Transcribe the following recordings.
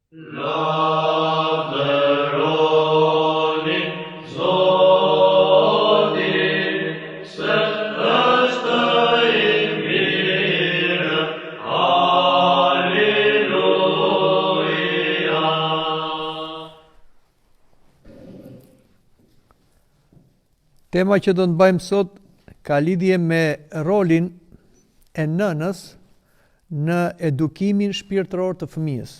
Lavdëroni Zotin, se është I mirë, Halleluja. Tema që do të bëjmë sot ka lidhje me rolin e nënës në edukimin shpirtëror të fëmijës.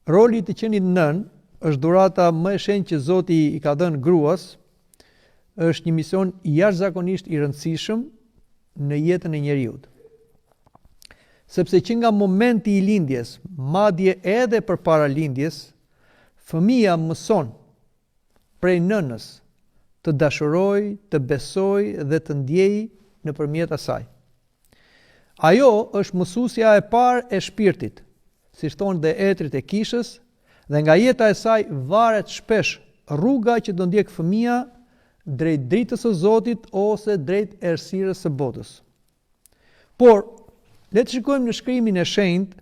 Roli të qenit nën është dhurata më e shenjtë që Zoti I ka dhënë gruas, është një mision jashtëzakonisht I rëndësishëm në jetën e njeriut. Sepse që nga momenti I lindjes, madje edhe përpara lindjes, fëmia mëson prej nënës të dashuroj, të besoj dhe të ndjej nëpërmjet asaj. Ajo është mësuesja e parë e shpirtit, si thonë dhe etrit e kishës, dhe nga jeta e saj varet shpesh rruga që do ndjek fëmia drejt dritës së Zotit ose drejt errësirës së botës. Por, le të shikojmë në shkrimin e shenjtë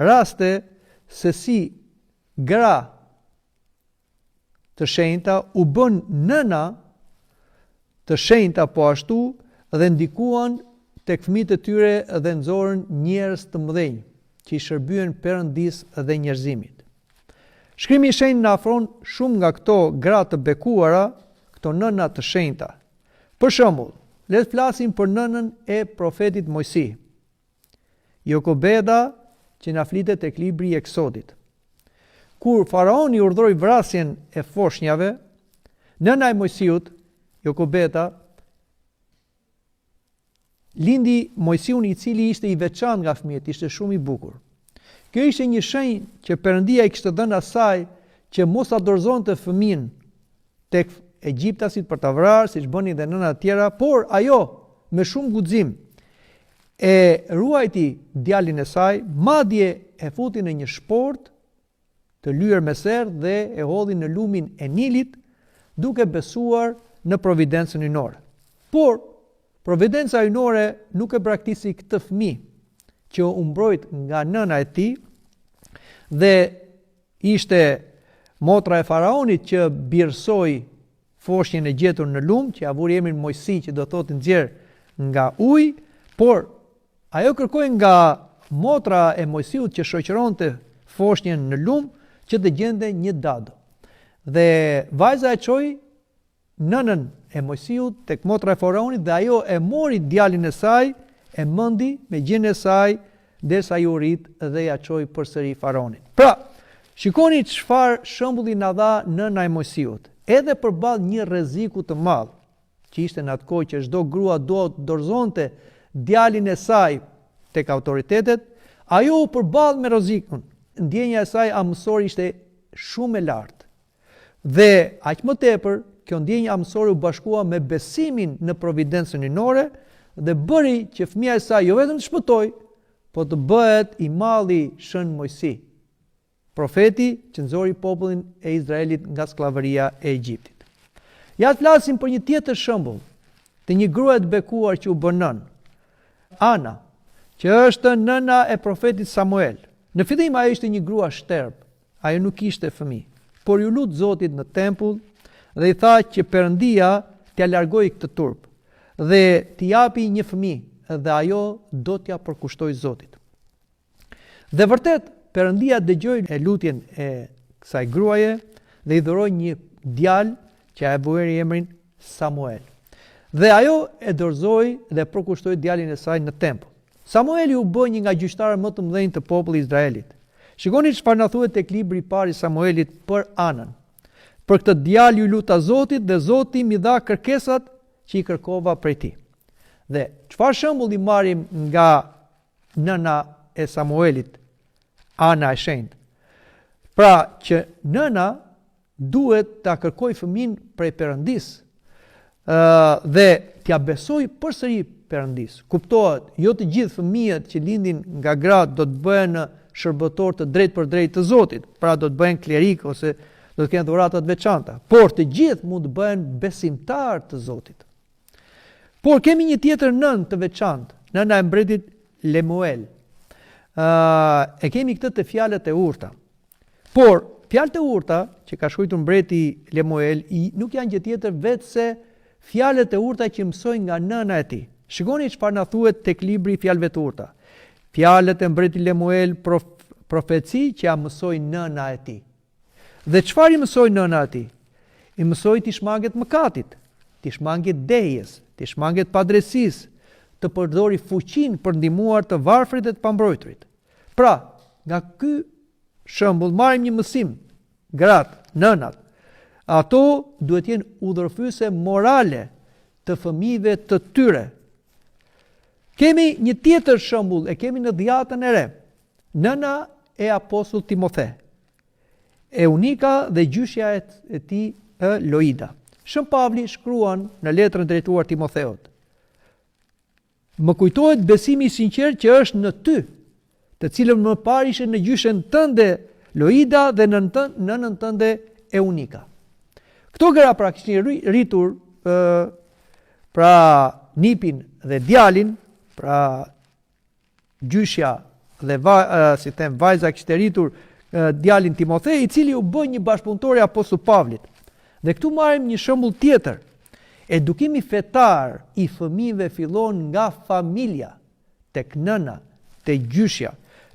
raste se si gra të shenjta u bën nëna të shenjta po ashtu dhe ndikuan tek fëmijët e tyre dhe nxorën njerëz të mëdhenj që I shërbyen Perëndis dhe njerëzimit. Shkrimi I shenjtë na afron shumë nga këto gra të bekuara, këto nëna të shenjta. Për shembull, le të flasim për nënën e profetit Mojsi, Jokobeda, që na flitet tek libri I Eksodit. Kur faraoni urdhëroi vrasjen e foshnjave, nëna e Mojsiut, Jokobeda, lindi Mojsiun I cili ishte I veçantë nga fëmijët, ishte shumë I bukur. Kjo ishte një shenjë që Perëndia I kishte dhënë asaj që mos ta dorëzonte fëmin tek egjiptasit për ta vrarë, siç bënin dhe nëna të tjera, por ajo me shumë guxim e ruajti djalin e saj, madje e futi në një shport të lyer me serr dhe e hodhi në lumin e Nilit, duke besuar në providencën hyjnore. Por providenca hyjnore nuk e braktisi këtë fëmijë që u mbrojt nga nëna e tij dhe ishte motra e faraonit që birësoi foshnjën e gjetur në lum, që ia vuri emrin Mojsi, që do thotë nxjerr nga ujë, por ajo kërkoi nga motra e Mojsiut që shoqëronte foshnjën në lum që të gjente një dado. Dhe vajza e çoi nënën e Mojsiut tek motra e faraonit dhe ajo e mori djalin e saj, e mendi me gjendjen e saj derisa I u rrit dhe ja çoi përsëri faraonit. Pra, shikoni çfarë shembulli na dha nëna e Mojsiut. Edhe përballë një rreziku të madh, që ishte në atë kohë që çdo grua do të dorëzonte djalin e saj tek autoritetet, ajo u përball me rrezikun. Ndjenja e saj amësore ishte shumë e lartë. Dhe aq më tepër, kjo ndjenjë amësore u bashkua me besimin në providencën hyjnore dhe bëri që fëmia e saj jo vetëm të shpëtoi, po të bëhet I malli shën Mojsi, profeti që nxori popullin e Izraelit nga skllavëria e Egjiptit. Ja të flasim për një tjetër shembull të një grue të bekuar që u bën nën, Ana, që është nëna e profetit Samuel. Në fillim ajo ishte një grua shterb, ajo nuk kishte fëmijë, por ju lut Zotit në tempull dhe I tha që Perëndia t'ia largoi këtë turp dhe t'i japi një fëmijë dhe ajo do t'ia përkushtoj Zotit. Dhe vërtet Perëndia dëgjoi e lutjen e kësaj gruaje dhe I dhuroi një djalë që e vueri emrin Samuel. Dhe ajo e dorëzoi dhe përkushtoi djalin e saj në tempull. Samueli u bë një nga gjyqtarët më të mëdhenj të popullit Izraelit. Shikoni çfarë na thuhet tek libri I parë I Samuelit për Anën. Për këtë djalë ju luta Zotit dhe Zoti mi dha kërkesat që I kërkova prej tij. Dhe çfarë shembulli marrim nga nëna e Samuelit, Ana e shenjtë? Pra që nëna duhet ta kërkoj fëmin prej Perëndis dhe t'ia besoj përsëri Perëndis. Kuptohet, jo të gjithë fëmijët që lindin nga gratë do të bëhen shërbëtor të drejtë për drejtë të Zotit, pra do të bëhen klerik ose do të kenë dhurata të veçanta, por të gjithë mund të bëhen besimtar të Zotit. Por kemi një tjetër nën të veçantë, nëna e mbretit Lemuel. e kemi këtë të fjalët e urta. Por fjalët e urta që ka shkruar mbreti Lemuel nuk janë gjë tjetër vetë se fjalët e urta që mësojnë nga nëna e tij. Shikoni çfarë na thuhet tek libri i fjalëve të urta. Fjalët e mbretit Lemuel, profeci që ja mësoi nëna e tij. Dhe çfarë i mësoi nëna e tij? I mësoi të shmanget mëkatit, të shmanget dejes, të shmanget padresisë, të përdori fuqinë për ndihmuar të varfrit dhe të pambrojturit. Pra, nga ky shembull marrim një mësim, gratë, nënat, ato duhet jenë udhërfyese morale të fëmijëve të tyre. Kemi një tjetër shembull, e kemi në Dhjatën e Re. Nëna e apostull Timothe, Eunika dhe gjyshja e tij Loida. Shën Pavli shkruan në letrën drejtuar Timotheut: Më kujtohet besimi i sinqert që është në ty, të cilën më parë ishe në gjyshen tënde Loida dhe në nënën tënde Eunika. Këto gra pra kishin rritur pra nipin dhe djalin, pra gjyshja dhe vajza kishte rritur djalin Timothej, i cili u bë një bashkëpunëtor i apostull Pavlit. Dhe këtu marrim një shembull tjetër. Edukimi fetar i fëmijëve fillon nga familja, tek nëna, tek gjyshja,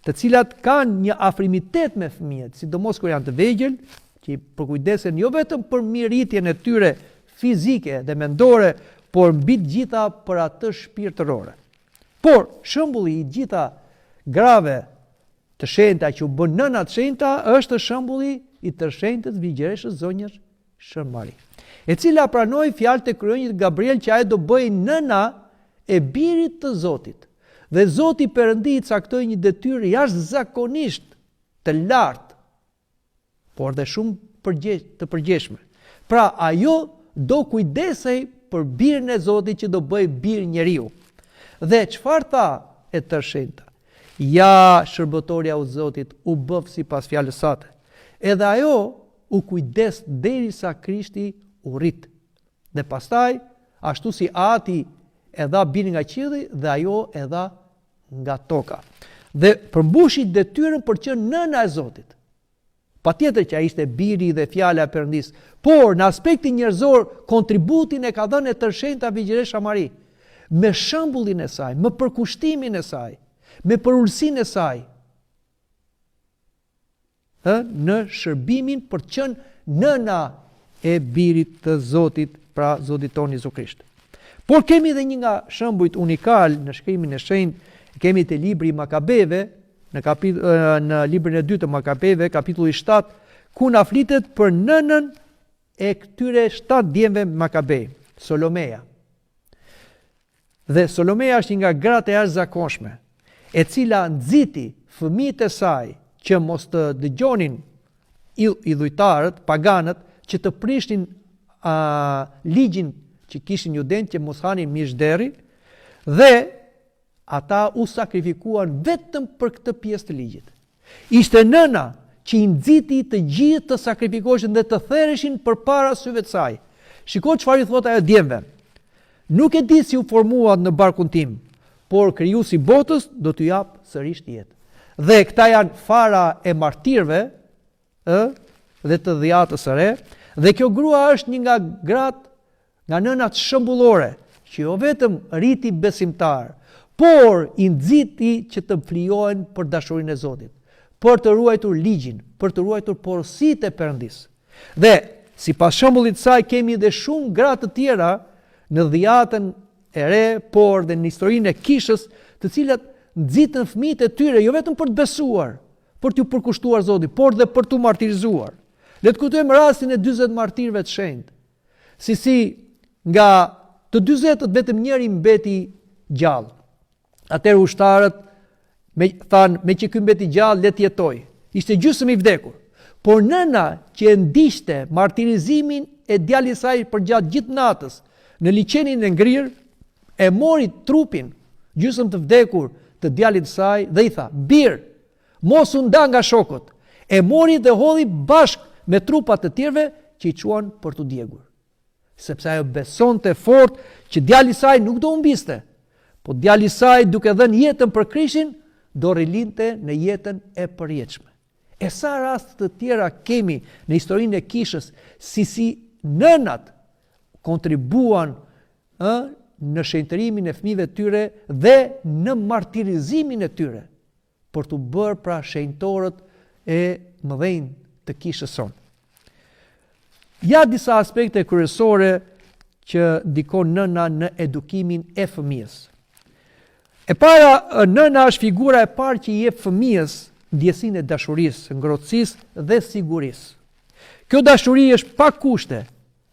të cilat kanë një afrimitet me fëmijët, sidomos kur janë të vegjël, që i përkujdesen jo vetëm për mirëritjen e tyre fizike dhe mendore, por mbi të gjitha për atë shpirtërore. Por shembulli i gjitha grave të shenjta që u bën nëna të shenjta është shembulli i të shenjtës vigjereshës zonjës Shërmari, e cila pranoi fjalët e kryenjit Gabriel që ai do bëhej nëna e birit të Zotit. Dhe Zoti Perëndi i caktoi një detyrë jashtëzakonisht të lartë, por dhe shumë të përgjeshme. Pra ajo do kujdesej për birin e Zotit që do bëhej bir njeriu. Dhe çfarë tha e tërshenjta? Ja, shërbëtorja u Zotit u bëf sipas fjalës sate. Edhe ajo u kujdes derisa Krishti u rrit. Dhe pastaj, ashtu si Ati e dha birin nga qielli dhe ajo e dha nga toka. Dhe përmbushi detyrën për që nëna e Zotit. Patjetër që ai ishte biri dhe fjala e Perëndis, por në aspektin njerëzor kontributin e ka dhënë e tërshenjta Vigjeresha Mari, me shembullin e saj, me përkushtimin e saj, me përulsinë e saj, në shërbimin për të qenë nëna e birit të Zotit, pra Zotit tonë Jezu Krisht. Por kemi edhe një nga shembujt unikal në shkrimin e shenjtë, kemi te libri i Makabeve, në librin e 2 të Makabeve, kapitulli 7, ku na flitet për nënën e këtyre 7 djemve Makabej, Solomeja. Dhe Solomeja është një nga gratë e jashtëzakonshme, e cila nxiti fëmijët e saj që mos të dëgjonin idhujtarët, paganët, që të prishnin ligjin që kishin judenët që mos hanin mish deri, dhe ata u sakrifikuan vetëm për këtë pjesë të ligjit. Ishte nëna që i nxiti të gjithë të sakrifikoheshin dhe të thereshin përpara syve të saj. Shiko çfarë i thot ajo djemve. Nuk e di si u formuat në barkun tim, por krijuesi i botës do t'ju jap sërish jetë. Dhe këta janë fara e martirëve, dhe të Dhjatës së Re, dhe kjo grua është një nga gratë, nga nënat shembullore, që jo vetëm rriti besimtar, por i nxiti që të flijohen për dashurinë e Zotit, për të ruajtur ligjin, për të ruajtur porositë e Perëndis. Dhe sipas shembullit të saj kemi edhe shumë gra të tjera në Dhjatën e Re, por dhe në historinë e kishës, të cilat nxitën fëmijët e tyre jo vetëm për të besuar, për t'u përkushtuar Zotit, por dhe për t'u martirizuar. Le të kujtojmë rastin e 40 martirëve të shenjtë. Si nga të 40 vetëm njëri mbeti gjallë. Atëherë ushtarët thanë, me që ky mbeti gjallë, le të jetojë. Ishte gjysmë i vdekur. Por nëna që e ndiqte martirizimin e djalit të saj përgjatë gjithë natës në liçenin e ngrirë, e mori trupin gjysmë të vdekur të djalit të saj dhe i tha: "Bir, mos u nda nga shokët." E mori dhe hodhi bashkë me trupat të tjerëve që i quan për t'u djegur. Sepse ajo besonte fort që djali i saj nuk do humbiste, po djali i saj duke dhënë jetën për Krishtin, do rilinte në jetën e përjetshme. E sa rast të tjera kemi në historinë e kishës si nënat kontribuan në shenjtërimin e fëmijëve të tyre dhe në martirizimin e tyre për të bërë pra shenjtorët e mëdhenj të kishës sonë. Ja disa aspekte kryesore që ndikon nëna në edukimin e fëmijës. E para, nëna është figura e parë që i jep fëmijës ndjesinë e dashurisë, ngrohtësisë dhe sigurisë. Kjo dashuri është pa kushte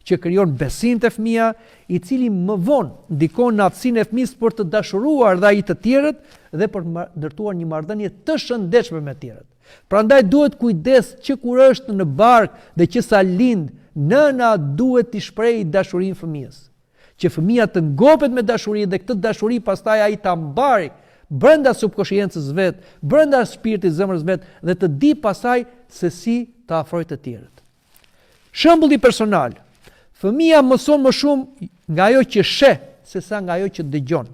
që krijon besim te fëmia, i cili më vonë ndikon në aftësinë e fëmijës për të dashuruar dhe ai të tjerët dhe për të ndërtuar një marrëdhënie të shëndetshme me të tjerët. Prandaj duhet kujdes që kur është në barkë dhe që sa lind, nëna duhet t'i shprehë dashurinë fëmijës. Që fëmia të ngopet me dashuri dhe këtë dashuri pastaj ai ta mbari brenda subkonsciencës vet, brenda shpirtit zemrës vet dhe të di pastaj se si të afrojë të tjerët. Shembulli personal. Fëmia mëson më shumë nga ajo që sheh sesa nga ajo që dëgjon.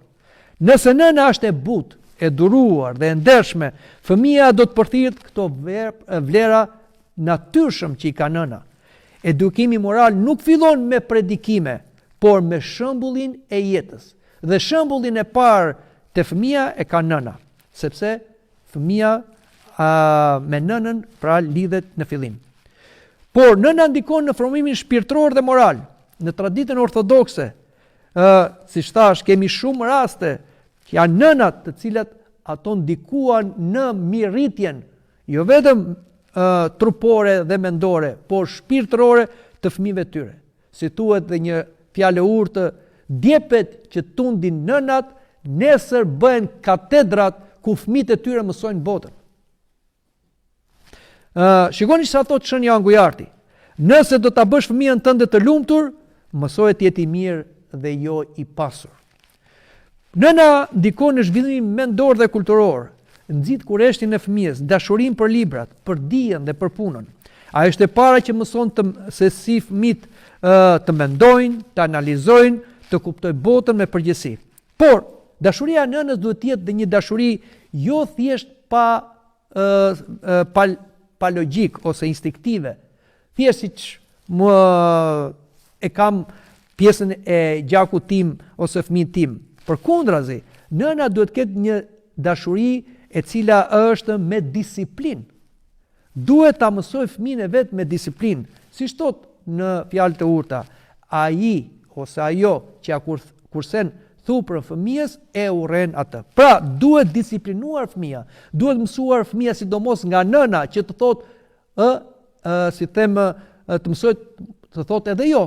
Nëse nëna është e butë, e duruar dhe e ndershme, fëmia do të përthirret këto vlera natyrshëm që i ka nëna. Edukimi moral nuk fillon me predikime, por me shembullin e jetës. Dhe shembullin e parë te fëmia e ka nëna, sepse fëmia me nënën pra lidhet në fillim. Por nëna ndikon në formimin shpirtëror dhe moral. Në traditën ortodokse, siç thash, kemi shumë raste që janë nënat të cilat ato ndikuan në mirëritjen, jo vetëm trupore dhe mendore, por shpirtërore të fëmijëve të tyre. Si thuhet dhe një fjalë e urtë, djepet që tundin nënat, nesër bëhen katedrat ku fëmijët e tyre mësojnë botën. Shikoni sa thot Shënja Angujarti. Nëse do ta bësh fëmijën tënde të lumtur, mësoje të jetë i mirë dhe jo i pasur. Nëna ndikon në zhvillimin mendor dhe kulturor, nxit kurreshtin e fëmijës, dashurinë për librat, për dijen dhe për punën. Ai është e para që mëson se si fëmijët të mendojnë, të analizojnë, të kuptojnë botën me përgjegjësi. Por dashuria e nënës duhet të jetë dhe një dashuri jo thjesht pa logjik ose instinktive. Thjesht siç e kam pjesën e gjakut tim ose fëmijët tim. Përkundrazi, nëna duhet të ketë një dashuri e cila është me disiplinë. Duhet ta mësoj fëmijën e vet me disiplinë. Siç thot në fjalët e urta, ai ose ajo që ja kursen thupër fëmijës e urren atë. Pra, duhet disiplinuar fëmia, duhet mësuar fëmia sidomos nga nëna që të thotë si them të mësoj të thotë edhe jo.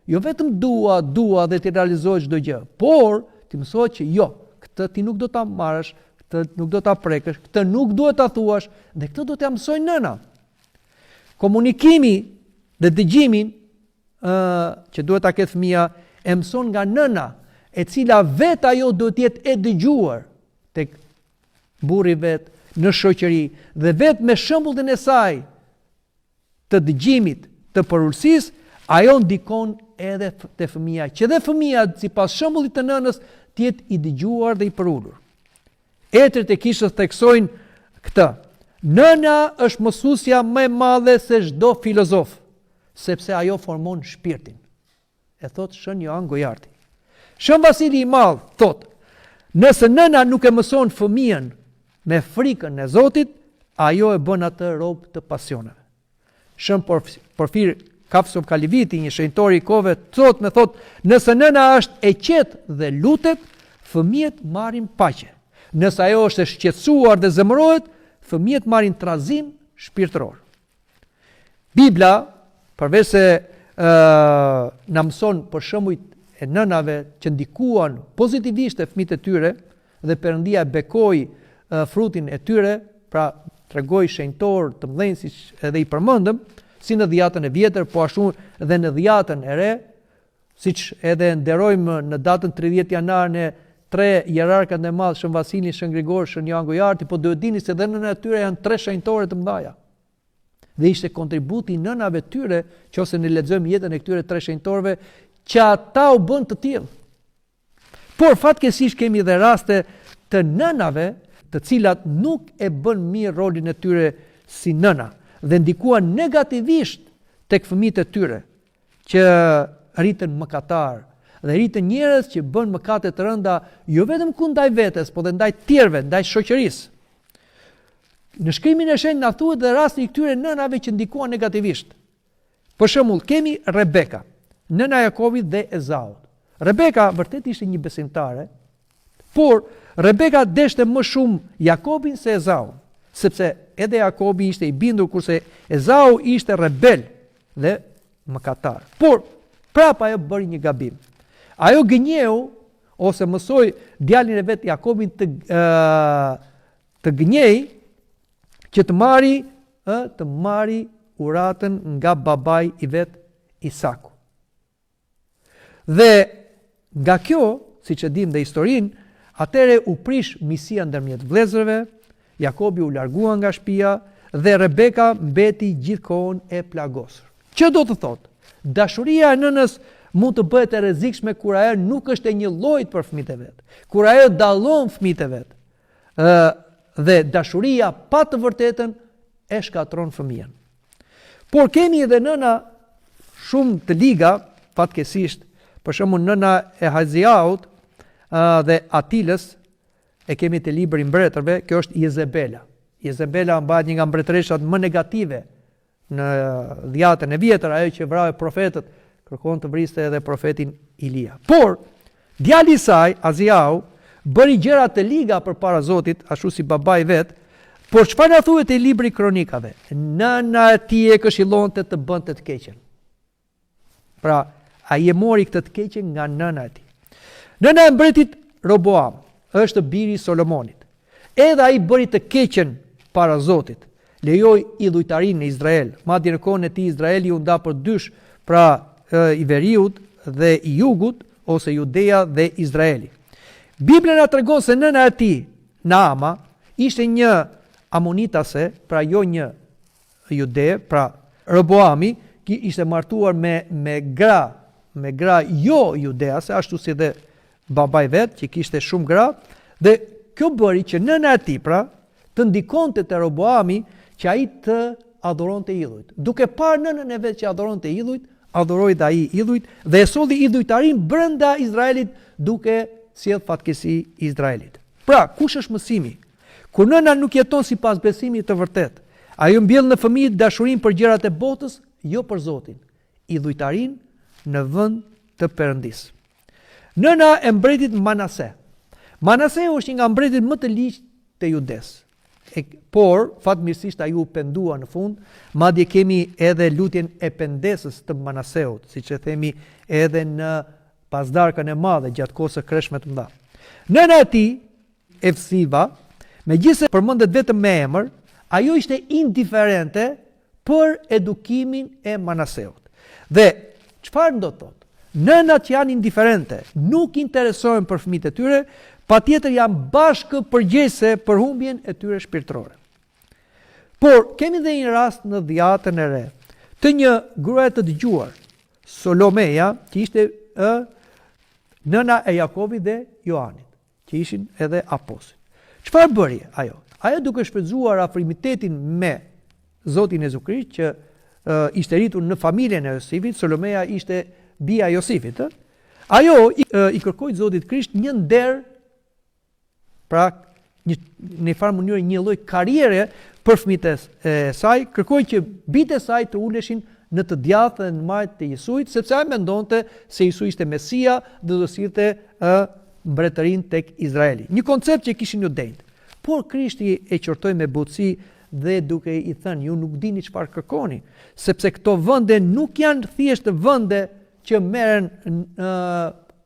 Jo vetëm dua dhe të realizoj çdo gjë, por ti mësoj që jo, këtë ti nuk do ta marrësh, këtë nuk do ta prekësh, këtë nuk duhet ta thuash dhe këtë do t'ja mësoj nëna. Komunikimi dhe dëgjimin që duhet ta ketë fëmia e mëson nga nëna, e cila vet ajo do të jetë e dëgjuar tek burri vet në shoqëri dhe vet me shembullin e saj të dëgjimit, të porulësisë, ajo ndikon edhe te fëmia, që dhe fëmia sipas shembullit të nënës të jetë i dëgjuar dhe i përulur. Etrit e kishës theksojnë këtë. Nëna është mësuesja më e madhe se çdo filozof, sepse ajo formon shpirtin. E thot Shën Joan Gojarti. Shën Vasili i Madh thot, nëse nëna nuk e mëson fëmijën me frikën e Zotit, ajo e bën atë rob të pasioneve. Shën Porfir Kafsov Kaliviti, një shenjtori i kohëve, thot, nëse nëna është e qetë dhe lutet, fëmijët marrin paqe. Nëse ajo është e shqetësuar dhe zemërohet, fëmijët marrin trazim shpirtëror. Bibla, përveç se na mëson për shembujt e nënave që ndikuan pozitivisht e fëmijët e tyre dhe Perëndia bekoi frutin e tyre, pra tregoi shenjtor të mëdhenj siç edhe i përmendëm, si në dhjetën e vjetër, po ashtu edhe në dhjetën e re, siç edhe nderojmë në datën 30 janar në 3 hierarkat e madh, Shën Vasilin, Shën Grigor, Shën Joan Gojarti, po duhet dini se edhe në natyre janë 3 shenjtore të mëdha. Dhe ishte kontributi i nënave tyre, nëse ne lexojmë jetën e këtyre 3 shenjtorëve, që ata u bën të tillë. Por fatkeqësisht kemi edhe raste të nënave, të cilat nuk e bën mirë rolin e tyre si nëna dhe ndikuan negativisht tek fëmijët e tyre që rriten mëkatar dhe rriten njerëz që bën mëkate të rënda jo vetëm kundaj vetes, por edhe ndaj tjerëve, ndaj shoqërisë. Në Shkrimin e Shenjtë na thuhet dhe rasti i këtyre nënave që ndikuan negativisht. Për shembull, kemi Rebeka, nëna e Jakobit dhe Ezaut. Rebeka vërtet ishte një besimtare, por Rebeka deshte më shumë Jakobin se Ezaun, sepse edhe Jakobi ishte i bindur kurse Ezau ishte rebel dhe mëkatar. Por prapa ajo bëri një gabim. Ajo gënjeu ose mësoi djalin e vet Jakobin të gënjej që të marri uratën nga babai i vet Isaku. Dhe nga kjo, siç e dim dhe historinë, atëre u prish misia ndërmjet vëllezërve, Jakobi u largua nga shtëpia dhe Rebeka mbeti gjithkohon e plagosur. Që do të thotë? Dashuria e nënës mund të bëhet e rrezikshme kur ajo nuk është e njëllojt për fëmijët e vet. Kur ajo dallon fëmijët e vet. Dhe dashuria pa të vërtetën e shkatron fëmijën. Por kemi edhe nëna shumë të liga, fatkeqësisht, për shembull nëna e Haziaut dhe Atilës, e kemi te libri i mbretërve, kjo është Jezebela. Jezebela mbahet një nga mbretëreshat më negative në dhjatën e vjetër, ajo që vrau profetët, kërkon të vriste edhe profetin Ilia. Por djali i saj, Aziau, bëri gjëra të liga përpara Zotit, ashtu si babai vet, por çfarë na thuhet te libri i kronikave? Nëna e tij e këshillonte të bënte të keqen. Pra, ai e mori këtë të keqen nga nëna e tij. Nëna e mbretit Roboam është biri i Solomonit. Edhe ai bëri të keqen para Zotit. Lejoi idhujtarinë në Izrael. Madje në kohën e tij Izraeli u nda për dysh, pra i veriut dhe i jugut, ose Judea dhe Izraeli. Biblia na tregon se nëna e tij, Naama, ishte një amonitase, pra jo një jude, pra Roboami ishte martuar me gra jo judease, ashtu si dhe babai vet, që kishte shumë gra, dhe kjo bëri që nëna e tij, pra, të ndikonte te Roboami që ai të adhuronte idhujt. Duke parë nënën e vet që adhuronte idhujt, adhuroi dhe ai idhujt dhe e solli idhujtarin brenda Izraelit duke sjell fatkeqësi Izraelit. Pra, kush është mësimi? Kur nëna nuk jeton sipas besimit të vërtet, ajo mbjell në fëmijët dashurinë për gjërat e botës, jo për Zotin, idhujtarin në vend të Perëndis. Nëna e mbretit Manase. Manase është një nga mbretit më të ligjë të Judes. Por fatmirësisht ai u pendua në fund, madje kemi edhe lutjen e pendesës të Manaseut, siç e themi edhe në pasdarkën e madhe gjatë kohës së kreshme të mëdha. Nëna e tij, Efsiva, megjithëse përmendet vetëm me emër, ajo ishte indiferente për edukimin e Manaseut. Dhe çfarë do të thotë? Nënat që janë indiferente, nuk interesohen për fëmijët e tyre, patjetër janë bashkë përgjegjëse për humbjen e tyre shpirtërore. Por kemi dhe një rast në dhjatën e re të një gruaje të dëgjuar, Solomeja, që ishte nëna e Jakobit dhe Joanit, që ishin edhe apostujt. Çfarë bëri ajo? Ajo duke shfrytzuar afrimitetin me Zotin Jezu Krisht, që ishte rritur në familjen e Josifit, Solomeja ishte bia e Josifit, ajo i kërkoi Zotit Krisht një nder, pra në farë mënyrë një lloj karriere për fëmijët e saj, kërkoi që bijtë e saj të uleshin në të djathtë në majtë të Jesujit, sepse ai mendonte se Jesusi ishte Mesia dhe do sillte mbretërinë tek Izraeli. Një koncept që kishin judenjtë. Por Krishti e qortoi me butësi dhe duke i thënë, ju nuk dini çfarë kërkoni, sepse këto vende nuk janë thjesht vende që merren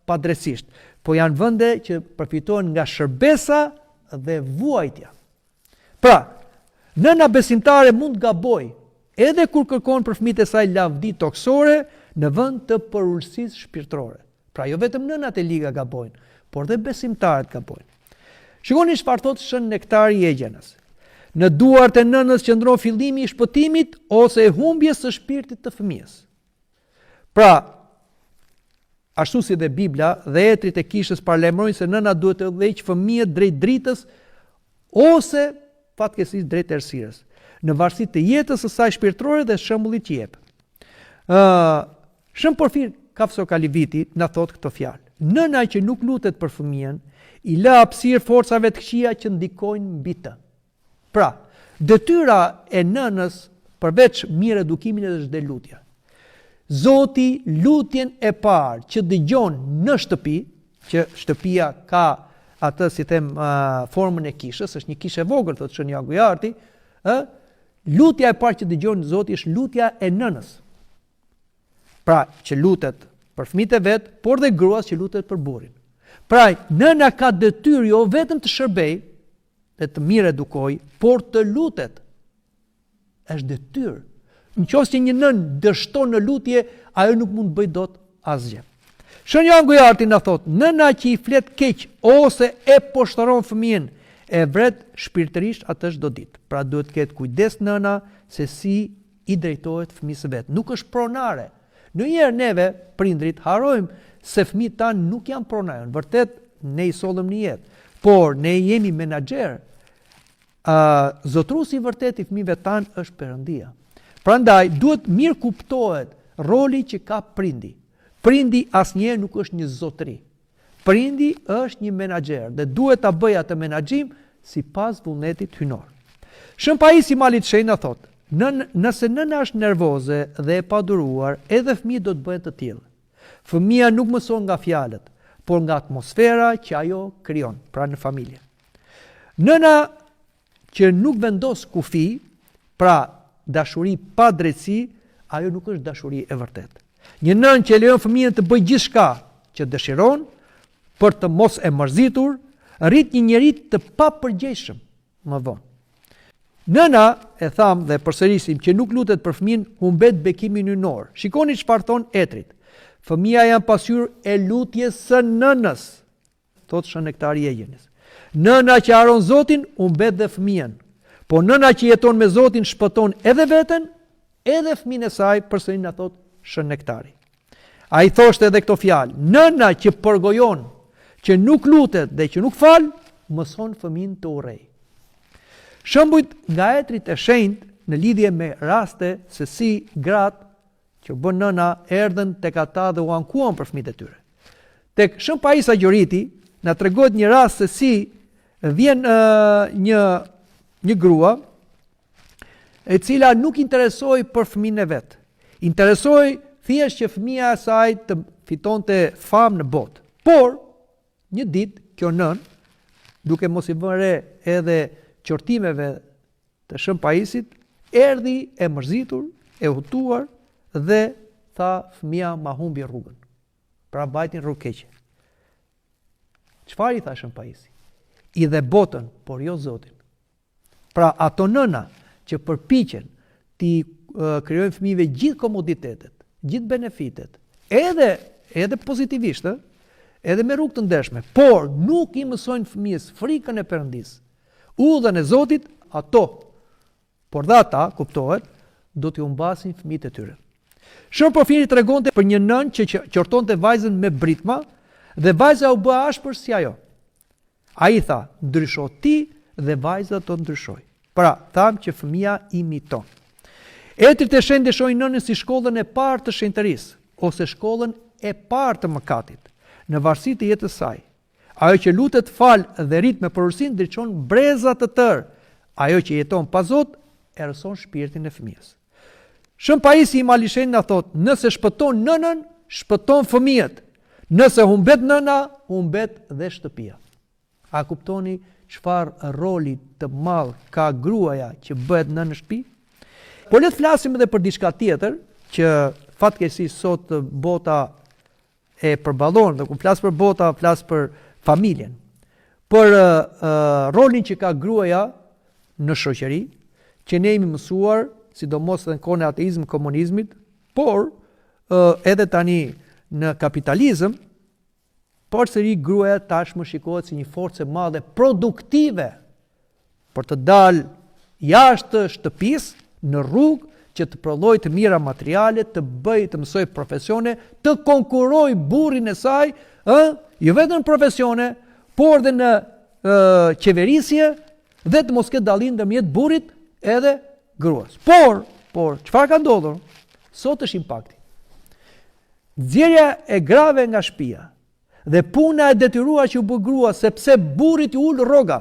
padrejtisht, po janë vende që përfitojnë nga shërbesa dhe vuajtja. Pra, nëna besimtare mund gaboj, edhe kur kërkon për fëmijët e saj lavdi toksore në vend të përulësisë shpirtërore. Pra, jo vetëm nënat e liga gabojnë, por dhe besimtarët gabojnë. Shikoni çfarë thotë Shën Nektari i Egjenës. Në duart e nënës qëndron fillimi i shpëtimit ose e humbjes së shpirtit të fëmijës. Pra, ashtu si dhe Bibla dhe etrit e kishës paralajmërojnë se nëna duhet të udhëheqë fëmijët drejt dritës ose fatkeqësisht drejt errësirës, në varësi të jetës së saj shpirtërore dhe shembullit që jep. Shën Porfir Kafsokaliviti na thot këto fjalë. Nëna që nuk lutet për fëmijën, i lë hapësirë forcave të këqija që ndikojnë mbi të. Pra, detyra e nënës përveç mirë edukimin është dhe lutja. Zoti lutjen e parë që dëgjon në shtëpi, që shtëpia ka atë si them formën e kishës, është një kishë e vogël thotë Shën Joan Gujarti, lutja e parë që dëgjon Zoti është lutja e nënës. Pra, që lutet për fëmijët e vet, por dhe gruas që lutet për burrin. Pra, nëna ka detyrë jo vetëm të shërbej dhe të mirë edukoj, por të lutet. Është detyrë. Nëse një nën dështon në lutje, ajo nuk mund të bëj dot asgjë. Shën Joan Gujarti na thot, nëna që i flet keq ose e poshtron fëmijën, e vret shpirtërisht atë çdo ditë. Pra duhet të ketë kujdes nëna se si i drejtohet fëmisë vet. Nuk është pronare. Ndonjëherë neve prindrit harrojmë se fëmijët tanë nuk janë pronarë. Vërtet ne i sollëm në jetë, por ne jemi menaxher. Zotruesi i vërtet i fëmijëve tanë është Perëndia. Prandaj duhet mirë kuptohet roli që ka prindi. Prindi asnjëherë nuk është një zotëri. Prindi është një menaxher dhe duhet ta bëjë atë menaxhim sipas vullnetit hynor. Shën Paisi Malit Shenjta thotë, nëse nëna është nervoze dhe e paduruar, edhe fëmijët do të bëhen të tillë. Fëmia nuk mëson nga fjalët, por nga atmosfera që ajo krijon, pra në familje. Nëna që nuk vendos kufi, pra dashuri pa drejtësi, ajo nuk është dashuri e vërtetë. Një nën që lejon fëmijën të bëjë gjithçka që dëshiron për të mos e mërzitur, rrit një njerëz të papërgjegjshëm më vonë. Nëna, e tham dhe përsërisim, që nuk lutet për fëmijën, humbet bekimin hynor. Shikoni çfarë thon Etrit. Fëmia janë pasqyrë e lutjes së nënës, thot Shën Nektari Egjenis. Nëna që haron Zotin, humbet dhe fëmijën. Po nëna që jeton me Zotin shpëton edhe veten, edhe fëmijën e saj, përsëri na thot Shën Nektari. Ai thoshte edhe këto fjalë. Nëna që përgojon, që nuk lutet dhe që nuk fal, mëson fëmijën të urrejë. Shembujt nga Etrit e Shenjtë në lidhje me raste se si gratë që bën nëna erdhen tek ata dhe u ankuan për fëmijët e tyre. Tek Shën Paisa Gjoriti na tregohet një rast se si vjen një grua e cila nuk interesoi për fëmijën e vet. Interesoi thjesht që fëmia e saj të fitonte famë në botë. Por një ditë kjo nën, duke mos i vënë re edhe qortimeve të Shën Paisit, erdhi e mërzitur, e hutuar dhe tha fëmia ma humbi rrugën. Pra mbajtin rrugë keqe. Çfarë i tha Shën Paisi? I dhe botën, por jo Zotin. Pra ato nëna që përpiqen ti krijojnë fëmijëve gjithë komoditetet, gjithë benefitet, edhe pozitivisht, edhe me rrugë të ndershme, por nuk i mësojnë fëmijës frikën e Perëndisë, udhën e Zotit, ato, por dhe ata, kuptohet, do t'ju humbasin fëmijët e tyre. Shën Porfiri tregonte për një nën që qortonte vajzën me britma dhe vajza u bë ashpër si ajo. Ai tha, ndrysho ti dhe vajza do të ndryshoj. Pra, tham që fëmia imiton. Etrit e Shenjtë shohin nënën si shkollën e parë të shenjtërisë, ose shkollën e parë të mëkatit, në varësi të jetës saj. Ajo që lutet, fal dhe rrit me porosinë ndriçon breza të tërë. Ajo që jeton pa Zot erëson shpirtin e fëmijës. Shën Paisi Malit Shenjtë na thot, nëse shpëton nënën, shpëton fëmijët. Nëse humbet nëna, humbet dhe shtëpia. A kuptoni çfarë roli të madh ka gruaja që bëhet nën në shtëpi? Por le të flasim edhe për diçka tjetër që fatkeqësisht sot bota e përballon, dhe kur flas për bota, flas për familjen. Për rolin që ka gruaja në shoqëri, që ne jemi mësuar, sidomos në kohën e ateizmit, komunizmit, por edhe tani në kapitalizëm, përsëri gruaja tashmë shikohet si një forcë e madhe produktive për të dalë jashtë shtëpisë në rrugë që të prodhojë të mira materiale, të bëjë, të mësoj profesione, të konkurrojë burrin e saj, jo vetëm në profesione, por dhe në qeverisje, dhe të mos ketë dallim ndërmjet burrit edhe gruas. Por çfarë ka ndodhur? Sot është impakti. Nxjerrja e grave nga shtëpia dhe puna e detyruar që u bë grua sepse burrit i ul rroga.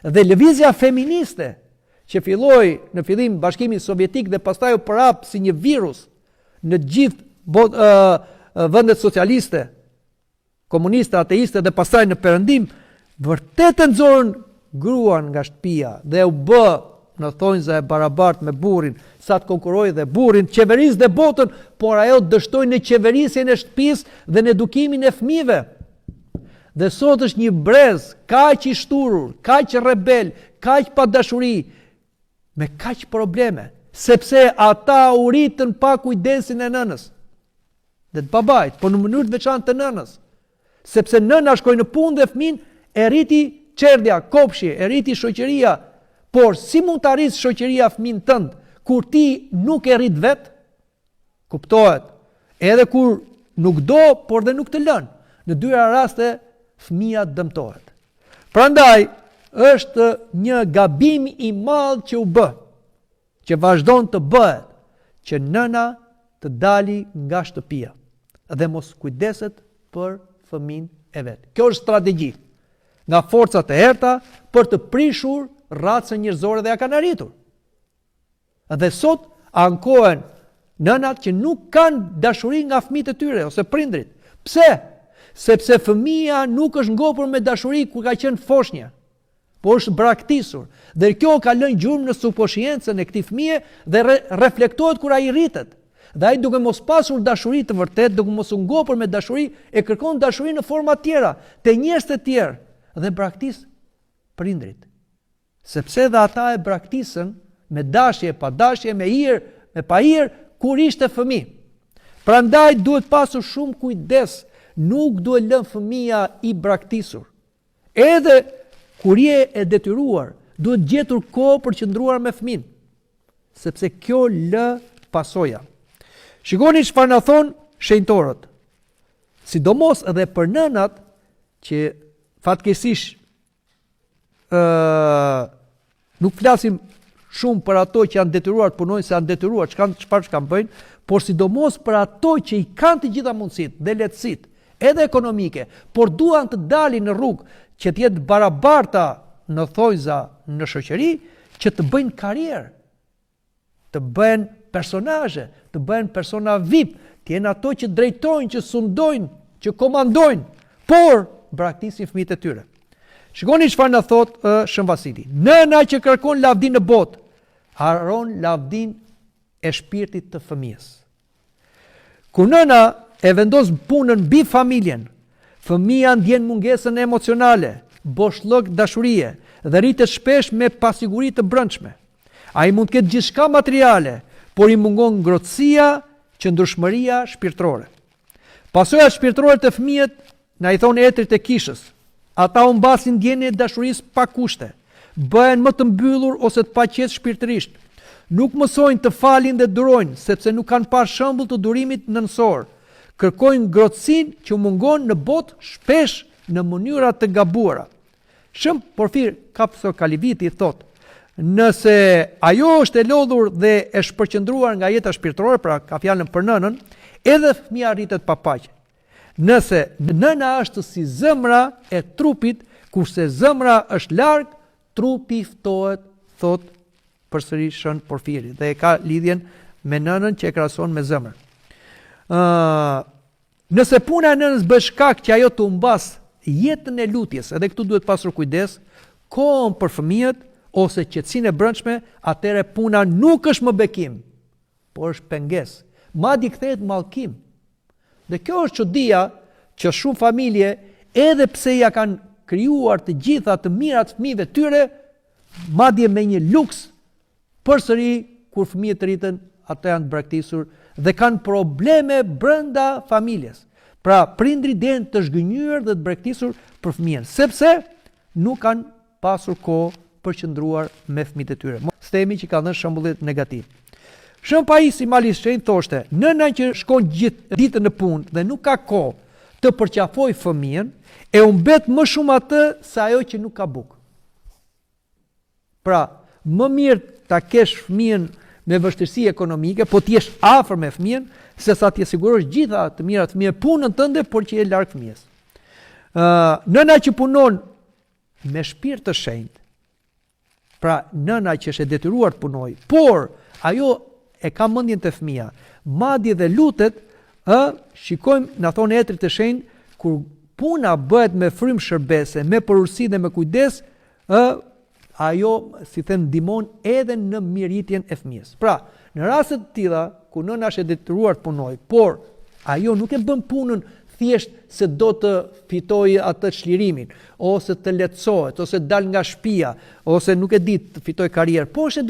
Dhe lëvizja feministe që filloi në fillim Bashkimi Sovjetik dhe pastaj u prap si një virus në gjithë vendet socialiste, komuniste, ateiste dhe pastaj në perëndim, vërtet e nxorën gruan nga shtëpia dhe u bë në thonjza e barabartë me burrin, sa të konkurrojë dhe burrin, qeverisë dhe botën, por ajo dështoi në qeverisjen e shtëpisë dhe në edukimin e fëmijëve. Dhe sot është një brez kaq i shturur, kaq rebel, kaq pa dashuri, me kaq probleme, sepse ata u ritën pa kujdesin e nënës dhe të babait, por në mënyrë të veçantë të nënës. Sepse nëna shkoi në punë dhe fëmin e rriti çerdhja, kopshi, e rriti shoqëria. Por si mund të arrisë shoqëria fëmin tënd kur ti nuk e rrit vet? Kuptohet. Edhe kur nuk do, por dhe nuk të lën. Në dyra raste fëmia dëmtohet. Prandaj është një gabim i madh që u bë, që vazhdon të bëhet, që nëna të dali nga shtëpia dhe mos kujdeset për fëmin e vet. Kjo është strategji nga forcat e errta për të prishur racën njerëzore dhe ja kanë arritur. Dhe sot ankohen nënat që nuk kanë dashuri nga fëmijët e tyre ose prindrit. Pse? Sepse fëmia nuk është ngopur me dashuri kur ka qenë foshnjë, por është braktisur. Dhe kjo ka lënë gjurmë në subkonsciencën e këtij fëmie dhe reflektohet kur ai rritet. Dhe ai duke mos pasur dashuri të vërtet, duke mos u ngopur me dashuri, e kërkon dashuri në forma tjera, te njerëz të tjerë dhe braktis prindrit. Sepse dhe ata e braktisën me dashje, pa dashje, me hir, me pa hir, kur ishte fëmijë. Prandaj duhet pasur shumë kujdes, nuk duhet lënë fëmia i braktisur. Edhe kur je e detyruar, duhet gjetur kohë për qëndruar me fëmin, sepse kjo lë pasoja. Shikoni çfarë na thon shenjtorët. Sidomos edhe për nënat që fatkeqësisht nuk flasim shumë për ato që janë detyruar të punojnë, se janë detyruar çfarë kanë bëjnë, por sidomos për ato që i kanë të gjitha mundësitë dhe lehtësitë, edhe ekonomike, por duan të dalin në rrugë që të jetë barabarta në thonjza në shoqëri, që të bëjnë karrierë, të bëhen personazhe, të bëhen persona VIP, të jenë ato që drejtojnë, që sundojnë, që komandojnë, por braktisin fëmijët e tyre. Shikoni çfarë na thot Shën Vasili. Nëna që kërkon lavdinë në botë, harron lavdinë e shpirtit të fëmijës. Kur nëna e vendos punën mbi familjen, fëmia ndjen mungesën emocionale, boshllok dashurie dhe rritet shpesh me pasiguri të brendshme. Ai mund të ketë gjithçka materiale, por i mungon ngrohtësia, qëndrueshmëria shpirtërore. Pasojat shpirtërore të fëmijët, na i thonë etrit e kishës. Ata humbasin ndjenjen e dashurisë pa kushte, bëhen më të mbyllur ose të paqet shpirtërisht. Nuk mësojnë të falin dhe durojnë, sepse nuk kanë parë shembull të durimit nënsor. Kërkojnë ngrohtësinë që mungon në botë shpesh në mënyra të gabuara. Shëm Porfir Kapso Kaliviti thotë, nëse ajo është e lodhur dhe e shpërqendruar nga jeta shpirtërore, pra ka fjalën për nënën, edhe fëmia rritet pa paqe. Nëse nëna është si zemra e trupit, kurse zemra është larg, trupi ftohet, thot përsëri Shën Porfiri, dhe e ka lidhjen me nënën që e krahason me zemrën. Nëse puna e nënës bën shkak që ajo të humbas jetën e lutjes, edhe këtu duhet pasur kujdes, kohën për fëmijët ose qetësinë e brendshme, atëre puna nuk është më bekim, por është pengesë. Madje kthehet mallkim. Dhe kjo është çudia që shumë familje, edhe pse ja kanë krijuar të gjitha të mirat fëmijëve tyre, madje me një luks, përsëri kur fëmijët rriten, ata janë të braktisur dhe kanë probleme brenda familjes. Pra prindrit janë të zhgënjur dhe të braktisur për fëmijën, sepse nuk kanë pasur kohë për qëndruar me fëmijët e tyre. Mos themi që ka dhënë shembullet negativ. Shën Pajisi Malishtrin thoshte, nëna që shkon gjithë ditën në punë dhe nuk ka kohë të përqafoj fëmijën, e humbet më shumë atë se ajo që nuk ka bukë. Pra, më mirë ta kesh fëmijën me vështirësi ekonomike, po ti jesh afër me fëmijën, se sa ti sigurosh gjitha të mirat fëmijë punën tënde, por që je larg fëmijës. Nëna që punon me shpirt të shenjtë, pra nëna që është e detyruar të punojë, por ajo e ka mendjen te fëmia, madje dhe lutet, shikojmë, na thonë etrit të shenjtë, kur puna bëhet me frymë shërbese, me përurësi dhe me kujdes, ajo, si them, ndihmon edhe në mirëritjen e fëmijës. Pra, në raste të tilla ku nëna është e detyruar të punojë, por ajo nuk e bën punën thjesht se do të fitojë atë çlirimin, ose të lehtësohet, ose dal nga shtëpia, ose nuk e di të fitojë karrierë, por është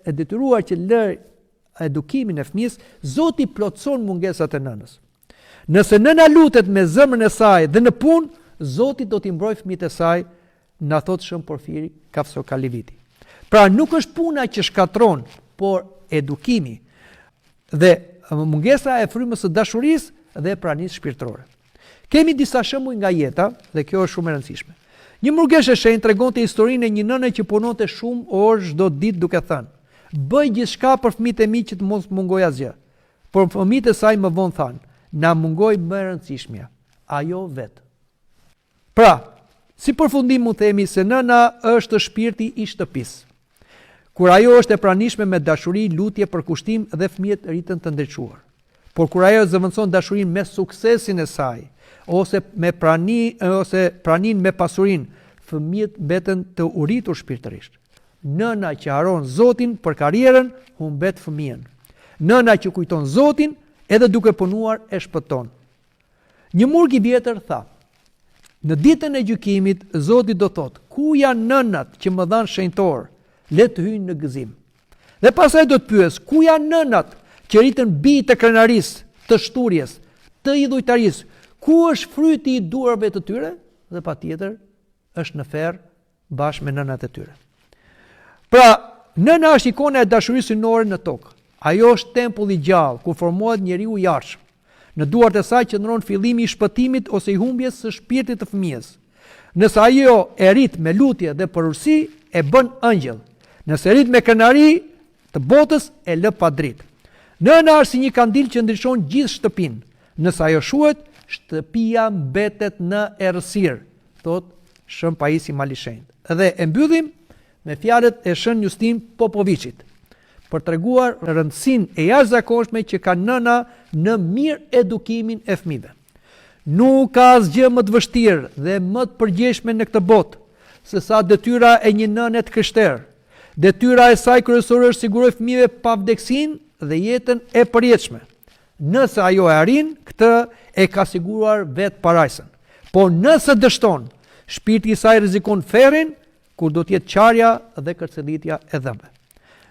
e detyruar që lër edukimin e fëmijës, Zoti plotson mungesat e nënës. Nëse nëna lutet me zemrën e saj dhe në punë, Zoti do t'i mbrojë fëmijët e saj, na thot Shën Porfiri Kafsokaliviti. Pra nuk është puna që shkatron, por edukimi dhe mungesa e frymës së dashurisë dhe pranisë shpirtërore. Kemi disa shembuj nga jeta dhe kjo është shumë e rëndësishme. Një murgesh e shenjtë tregonte historinë e një nëne që punonte shumë orë çdo ditë duke thënë: "Bëj gjithçka për fëmijët e mi që të mos mungoj asgjë." Por fëmijët e saj më vonë thanë: "Na mungoi më e rëndësishmja, ajo vetë." Pra, si përfundim mund themi se nëna është shpirti i shtëpisë. Kur ajo është e pranishme me dashuri, lutje, përkushtim dhe fëmijët rritën të ndriçuar. Por kur ajo zëvendëson dashurinë me suksesin e saj, ose pranin me pasurinë, fëmijët mbeten të uritur shpirtërisht. Nëna që haron Zotin për karrierën, humbet fëmijën. Nëna që kujton Zotin, edhe duke punuar e shpëton. Një murg i vjetër tha: "Në ditën e gjykimit, Zoti do thotë: ku janë nënat që më dhanë shenjtor, le të hyjnë në gëzim." Dhe pastaj do të pyes: ku janë nënat që rritën bij të krenarisë, të shturjes, të idhujtarisë? Ku është fryti i durave të tyre? Dhe patjetër është në ferr bashkë me nënat e tyre. Pra, nëna është ikona e dashurisë synore në tokë. Ajo është tempulli i gjallë ku formohet njeriu i jashtëm. Në duart e saj qëndron fillimi i shpëtimit ose i humbjes së shpirtit të fëmijës. Nëse ajo e rrit me lutje dhe përurësi, e bën ëngjëll. Nëse rrit me krenari të botës, e lë pa dritë. Nëna është si një kandil që ndriçon gjithë shtëpinë. Nëse ajo shuhet, shtëpia mbetet në errësirë, thot Shën Pajisi Malishenjt. Dhe e mbyllim me fjalët e Shën Justin Popoviçit, për treguar rëndësinë e jashtëzakonshme që ka nëna në mirë edukimin e fëmijëve. Nuk ka asgjë më të vështirë dhe më të përgjeshme në këtë botë se sa detyra e një nëne të krishterë. Detyra e saj kryesore është siguroj fëmijëve pavdekësinë dhe jetën e përjetshme. Nëse ajo e arrin, këtë e ka siguruar vetë parajsën. Po nëse dështon, shpirti i saj rrezikon ferrin, kur do të jetë qarja dhe kërcëllitja e dhëmbëve.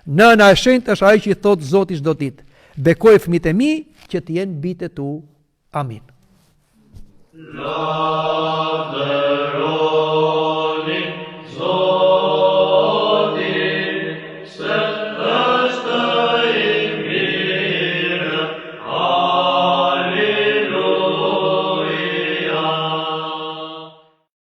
Nëna e shenjtë është ajo që i thot Zoti çdo ditë: "Bekoj fëmijët e mi që të jenë bijtë tu." Amin. Love